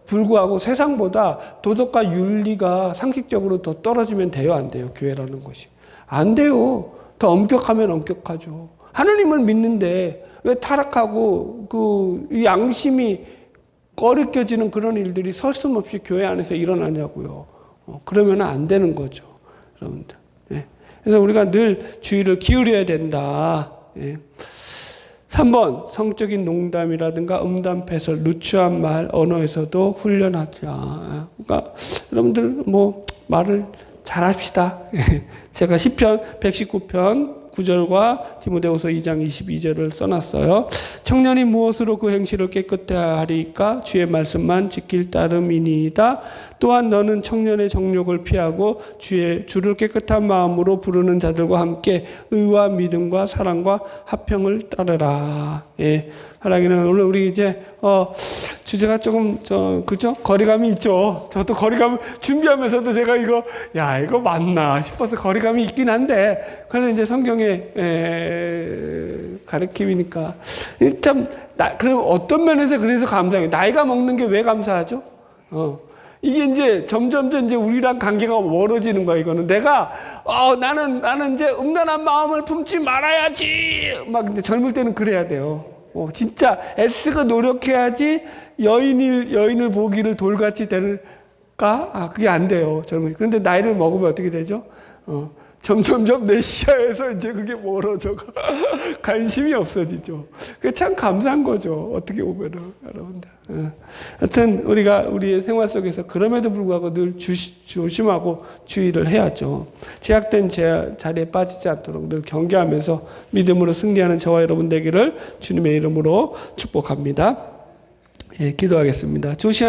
불구하고 세상보다 도덕과 윤리가 상식적으로 더 떨어지면 돼요, 안 돼요? 교회라는 것이. 안 돼요. 더 엄격하면 엄격하죠. 하나님을 믿는데 왜 타락하고 이 양심이 꺼리껴지는 그런 일들이 서슴없이 교회 안에서 일어나냐고요. 그러면 안 되는 거죠, 여러분들. 예. 그래서 우리가 늘 주의를 기울여야 된다. 예. 3번 성적인 농담이라든가 음담 패설, 누추한 말, 언어에서도 훈련하자. 그러니까 여러분들 말을 잘합시다. 제가 시편 119편 9절과 디모데후서 2장 22절을 써놨어요. 청년이 무엇으로 그 행실을 깨끗해 하리까? 주의 말씀만 지킬 따름이니이다. 또한 너는 청년의 정욕을 피하고 주를 깨끗한 마음으로 부르는 자들과 함께 의와 믿음과 사랑과 화평을 따르라. 예. 하나님은 오늘 우리 이제 주제가 조금 그죠? 거리감이 있죠. 저도 거리감 준비하면서도 제가 이거 맞나 싶어서 거리감이 있긴 한데 그래서 이제 성경의 가르침이니까 참 그럼 어떤 면에서 그래서 감사해요. 나이가 먹는 게 왜 감사하죠? 이게 이제 점점 이제 우리랑 관계가 멀어지는 거야. 이거는 내가 나는 이제 음란한 마음을 품지 말아야지. 막 이제 젊을 때는 그래야 돼요. 진짜 애쓰고 노력해야지 여인을 보기를 돌같이 될 그게 안 돼요. 젊은이. 그런데 나이를 먹으면 어떻게 되죠? 점점점 내 시야에서 이제 그게 멀어져가 관심이 없어지죠. 그게 참 감사한 거죠. 어떻게 보면은 여러분들. 하여튼 우리가 우리의 생활 속에서 그럼에도 불구하고 늘 조심하고 주의를 해야죠. 제약된 자리에 빠지지 않도록 늘 경계하면서 믿음으로 승리하는 저와 여러분 되기를 주님의 이름으로 축복합니다. 예, 기도하겠습니다. 조시아